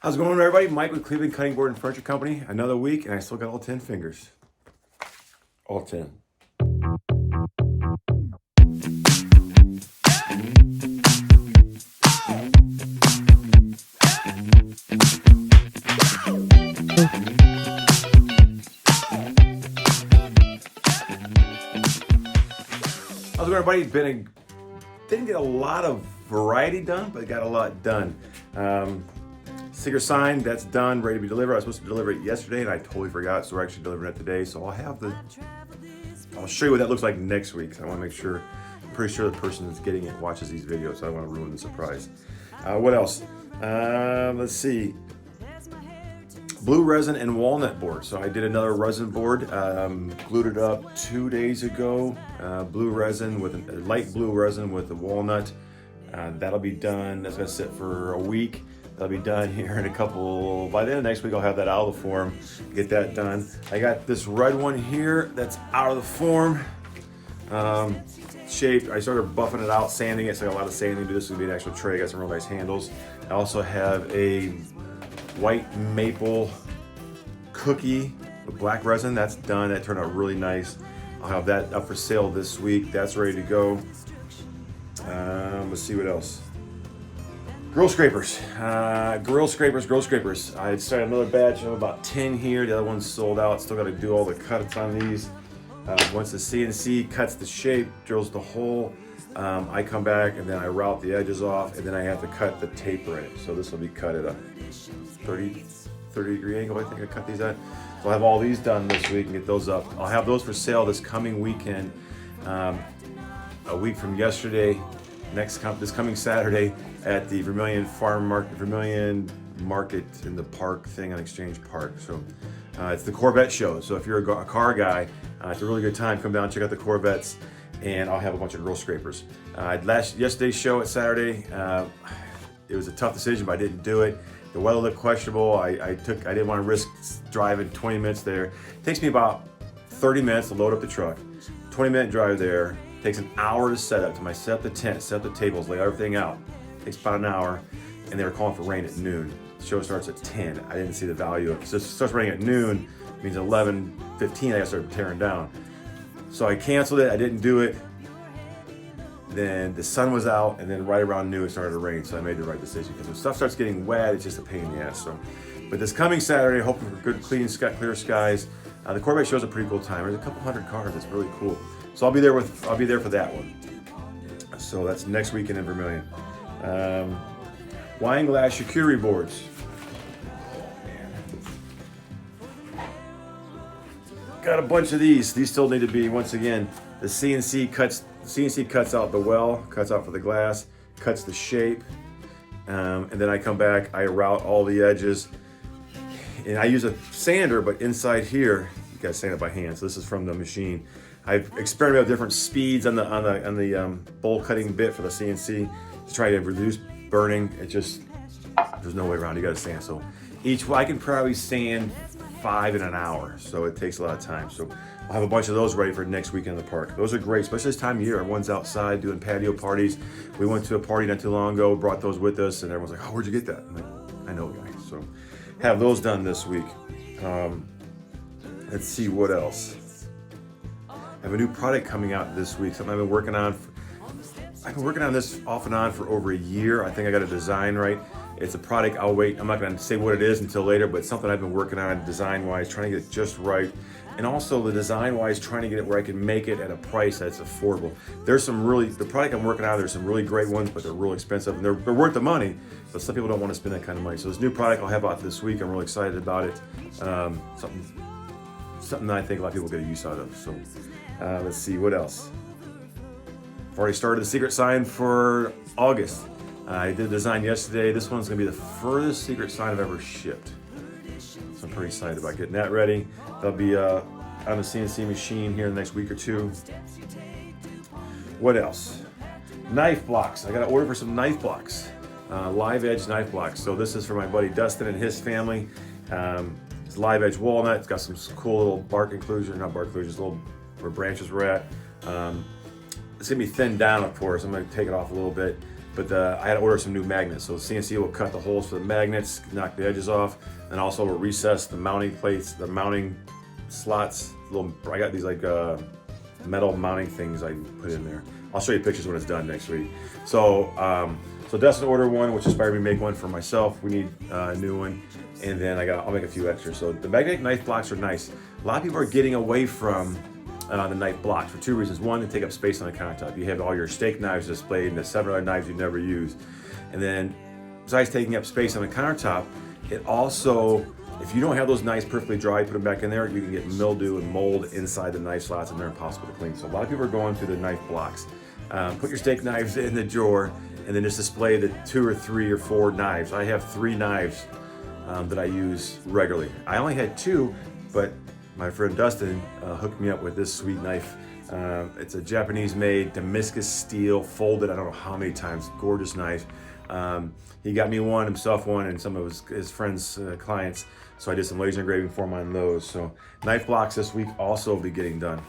How's it going, everybody? Mike with Cleveland Cutting Board and Furniture Company. Another week, and I still got all 10 fingers. All 10. How's it going, everybody? Didn't get a lot of variety done, but got a lot done. Sticker sign, that's done, ready to be delivered. I was supposed to deliver it yesterday and I totally forgot, so we're actually delivering it today. So I'll show you what that looks like next week. So I want to make sure, I'm pretty sure the person that's getting it watches these videos, so I don't want to ruin the surprise. What else? Let's see. Blue resin and walnut board. So I did another resin board, glued it up 2 days ago. Blue resin with a light blue resin with the walnut. That'll be done. That's gonna sit for a week. That'll be done here in by the end of next week. I'll have that out of the form, get that done. I got this red one here that's out of the form, shaped. I started buffing it out, sanding it, so I got a lot of sanding to do. This is gonna be an actual tray. I got some real nice handles. I also have a white maple cookie with black resin. That's done. That turned out really nice. I'll have that up for sale this week. That's ready to go. Let's see what else. Grill scrapers. Grill scrapers. I started another batch of about 10 here. The other one's sold out. Still got to do all the cuts on these. Once the CNC cuts the shape, drills the hole, I come back and then I route the edges off, and then I have to cut the taper in it. So this will be cut at a 30 degree angle, I think I cut these at. So I'll have all these done this week and get those up. I'll have those for sale this coming weekend. A week from yesterday, this coming Saturday at the Vermilion Market in the park thing on Exchange Park. So it's the Corvette show. So if you're a car guy, it's a really good time. Come down, check out the Corvettes, and I'll have a bunch of grill scrapers. Yesterday's show at Saturday, it was a tough decision, but I didn't do it. The weather looked questionable. I didn't want to risk driving 20 minutes there. It takes me about 30 minutes to load up the truck. 20-minute drive there. Takes an hour to set up. Set up the tent, set up the tables, lay everything out. Takes about an hour, and they were calling for rain at noon. The show starts at 10. I didn't see the value of it. So it starts raining at noon, it means 11:15 I gotta start tearing down. So I canceled it, I didn't do it. Then the sun was out, and then right around noon it started to rain, so I made the right decision. Because when stuff starts getting wet, it's just a pain in the ass. But this coming Saturday, hoping for good, clear skies. The Corvette show's a pretty cool time. There's a couple hundred cars, it's really cool. So I'll be there for that one. So that's next weekend in Vermilion. Wine glass charcuterie boards. Got a bunch of these. These still need to be, once again, the CNC cuts out the well, cuts out for the glass, cuts the shape, and then I come back, I route all the edges, and I use a sander, but inside here, you gotta sand it by hand. So this is from the machine. I've experimented with different speeds on the bowl cutting bit for the CNC to try to reduce burning. There's no way around. You got to sand. So I can probably sand 5 in an hour. So it takes a lot of time. So I'll have a bunch of those ready for next weekend in the park. Those are great, especially this time of year. Everyone's outside doing patio parties. We went to a party not too long ago, brought those with us, and everyone's like, "Oh, where'd you get that?" I'm like, "I know, guys." So have those done this week. Let's see what else. I have a new product coming out this week, something I've been working on. I've been working on this off and on for over a year. I think I got a design right. It's a product, I'll wait. I'm not gonna say what it is until later, but it's something I've been working on design-wise, trying to get it just right. And also the design-wise, trying to get it where I can make it at a price that's affordable. The product I'm working on, there's some really great ones, but they're real expensive and they're worth the money, but some people don't want to spend that kind of money. So this new product I'll have out this week, I'm really excited about it. Something that I think a lot of people get a use out of. So let's see, what else? I've already started the secret sign for August. I did a design yesterday. This one's gonna be the furthest secret sign I've ever shipped. So I'm pretty excited about getting that ready. That'll be on the CNC machine here in the next week or two. What else? Knife blocks. I got to order for some knife blocks. Live edge knife blocks. So this is for my buddy Dustin and his family. It's live edge walnut. It's got some cool little bark inclusion, not bark inclusions, little where branches were at. It's gonna be thinned down, of course. I'm gonna take it off a little bit. but I had to order some new magnets. So CNC will cut the holes for the magnets, knock the edges off, and also will recess the mounting plates, the mounting slots. I got these like metal mounting things I put in there. I'll show you pictures when it's done next week. So Dustin ordered one, which inspired me to make one for myself. We need a new one, and then I'll make a few extras. So the magnetic knife blocks are nice. A lot of people are getting away from the knife blocks for two reasons. One, they take up space on the countertop. You have all your steak knives displayed and the 7 other knives you never use. And then, besides taking up space on the countertop, it also, if you don't have those knives perfectly dry, put them back in there, you can get mildew and mold inside the knife slots, and they're impossible to clean. So a lot of people are going through the knife blocks. Put your steak knives in the drawer, and then just display the 2 or 3 or 4 knives. I have 3 knives that I use regularly. I only had 2, but my friend Dustin hooked me up with this sweet knife. It's a Japanese-made Damascus steel, folded I don't know how many times. Gorgeous knife. He got me one, himself one, and some of his friends' clients. So I did some laser engraving for him on those. So knife blocks this week also will be getting done.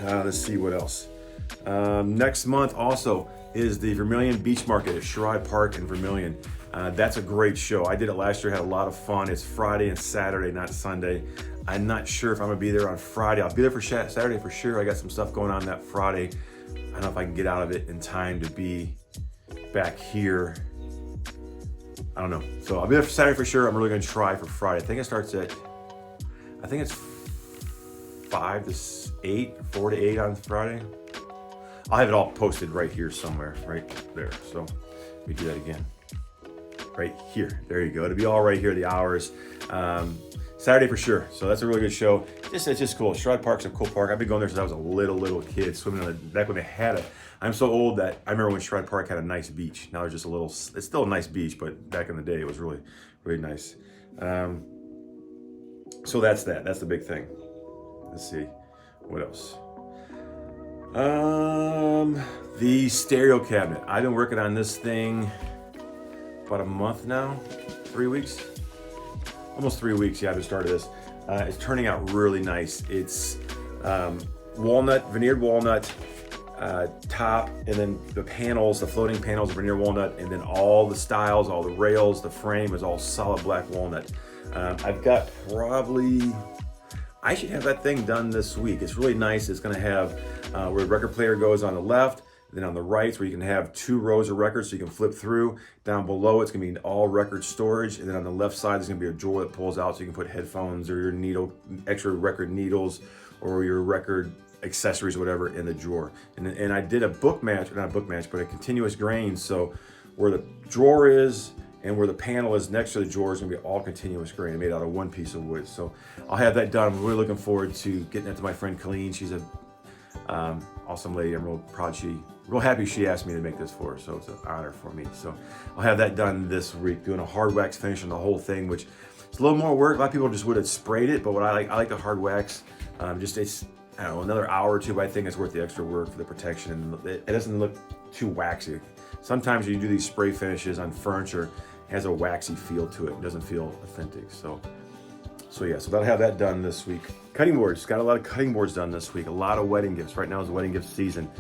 Let's see what else. Next month also is the Vermilion Beach Market at Sherrod Park in Vermilion. That's a great show. I did it last year, had a lot of fun. It's Friday and Saturday, not Sunday. I'm not sure if I'm gonna be there on Friday. I'll be there for Saturday for sure. I got some stuff going on that Friday. I don't know if I can get out of it in time to be back here. I don't know. So I'll be there for Saturday for sure. I'm really gonna try for Friday. I think it starts at, I think it's 5 to 8, 4 to 8 on Friday. I'll have it all posted right here somewhere, right there. So let me do that again. Right here, there you go. It'll be all right here, the hours. Saturday for sure. So that's a really good show. It's just cool. Sherrod Park's a cool park. I've been going there since I was a little kid, swimming on back when they had it. I'm so old that I remember when Sherrod Park had a nice beach. Now there's just it's still a nice beach, but back in the day it was really, really nice. So that's that. That's the big thing. Let's see, what else? The stereo cabinet. I've been working on this thing about a month now, 3 weeks. Almost 3 weeks, yeah, I've started this. It's turning out really nice. It's walnut, veneered walnut top, and then the panels, the floating panels, veneered walnut, and then all the stiles, all the rails, the frame is all solid black walnut. I've got I should have that thing done this week. It's really nice. It's gonna have where the record player goes on the left, then on the right, where you can have 2 rows of records so you can flip through. Down below, it's gonna be all record storage. And then on the left side, there's gonna be a drawer that pulls out so you can put headphones or your extra record needles or your record accessories or whatever in the drawer. And I did a book match, not a book match, but a continuous grain. So where the drawer is and where the panel is next to the drawer is gonna be all continuous grain made out of one piece of wood. So I'll have that done. I'm really looking forward to getting that to my friend Colleen. She's a awesome lady. I'm real happy she asked me to make this for her, so it's an honor for me. So I'll have that done this week, doing a hard wax finish on the whole thing, which is a little more work. A lot of people just would have sprayed it, but what I like the hard wax. It's, I don't know, another hour or two, but I think it's worth the extra work for the protection, and it doesn't look too waxy. Sometimes you do these spray finishes on furniture, it has a waxy feel to it. It doesn't feel authentic. So I'll have that done this week. Cutting boards, got a lot of cutting boards done this week. A lot of wedding gifts. Right now is the wedding gift season.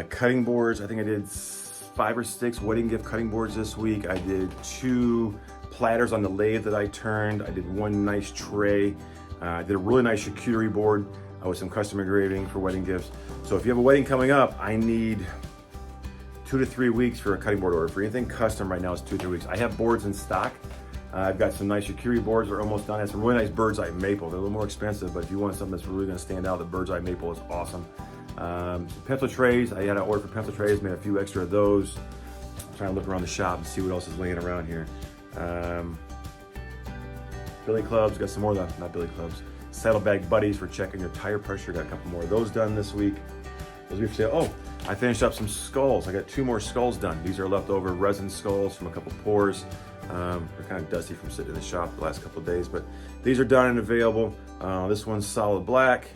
Cutting boards, I think I did 5 or 6 wedding gift cutting boards this week. I did 2 platters on the lathe that I turned. I did 1 nice tray. I did a really nice charcuterie board with some custom engraving for wedding gifts. So if you have a wedding coming up, I need 2 to 3 weeks for a cutting board order. For anything custom right now, it's 2 to 3 weeks. I have boards in stock. I've got some nice charcuterie boards that are almost done. I have some really nice bird's eye maple. They're a little more expensive, but if you want something that's really gonna stand out, the bird's eye maple is awesome. Some pencil trays. I had an order for pencil trays, made a few extra of those. I'm trying to look around the shop and see what else is laying around here. Billy clubs, got some more of the, not billy clubs. Saddlebag buddies for checking your tire pressure. Got a couple more of those done this week. I finished up some skulls. I got 2 more skulls done. These are leftover resin skulls from a couple pours. They're kind of dusty from sitting in the shop the last couple of days, but these are done and available. This one's solid black,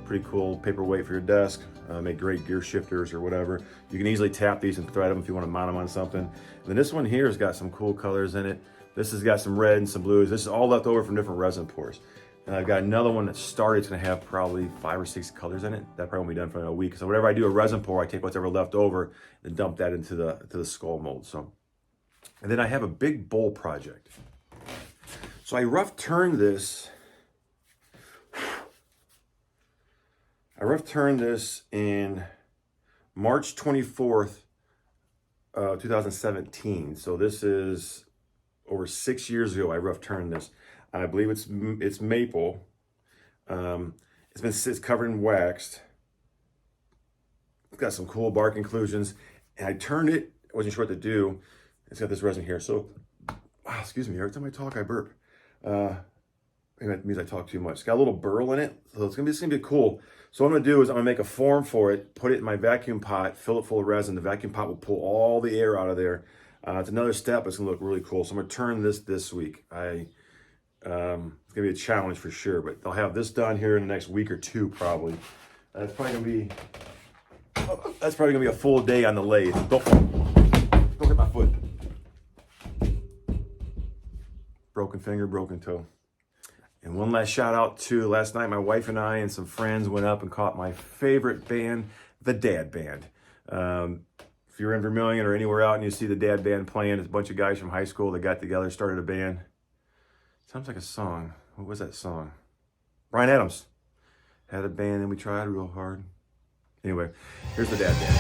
pretty cool paperweight for your desk. Make great gear shifters or whatever. You can easily tap these and thread them if you want to mount them on something. And then this one here has got some cool colors in it. This has got some red and some blues. This is all left over from different resin pours. And I've got another one that started. It's gonna have probably 5 or 6 colors in it. That probably won't be done for a week. So whenever I do a resin pour, I take whatever left over and dump that into the skull mold. So, and then I have a big bowl project. So I rough turned this. In March 24th, 2017. So this is over 6 years ago. I rough turned this. I believe it's maple. It's covered in waxed. It's got some cool bark inclusions, and I turned it. I wasn't sure what to do. It's got this resin here. So, excuse me. Every time I talk, I burp. Maybe that means I talk too much. It's got a little burl in it, so it's gonna be cool. So what I'm gonna do is I'm gonna make a form for it, put it in my vacuum pot, fill it full of resin. The vacuum pot will pull all the air out of there. It's another step. It's gonna look really cool. So I'm gonna turn this week. It's gonna be a challenge for sure, but I'll have this done here in the next week or two probably. That's probably gonna be a full day on the lathe. Don't hit my foot. Broken finger, broken toe. And one last shout out to last night, my wife and I and some friends went up and caught my favorite band, the Dad Band. If you're in Vermillion or anywhere out and you see the Dad Band playing, it's a bunch of guys from high school that got together, started a band. Sounds like a song. What was that song? Bryan Adams had a band and we tried real hard. Anyway, here's the Dad Band.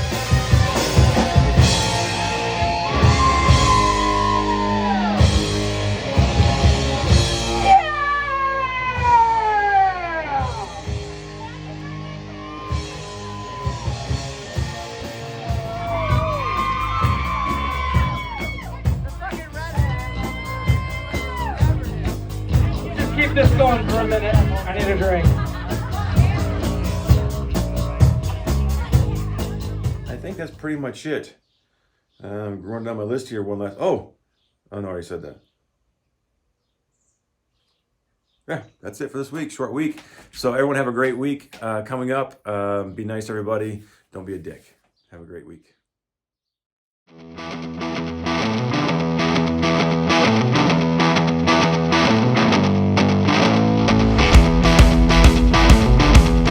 Keep this going for a minute. I need a drink. I think that's pretty much it. Running down my list here. One last. Oh no, I already said that. Yeah, that's it for this week. Short week. So everyone have a great week coming up. Be nice to everybody. Don't be a dick. Have a great week.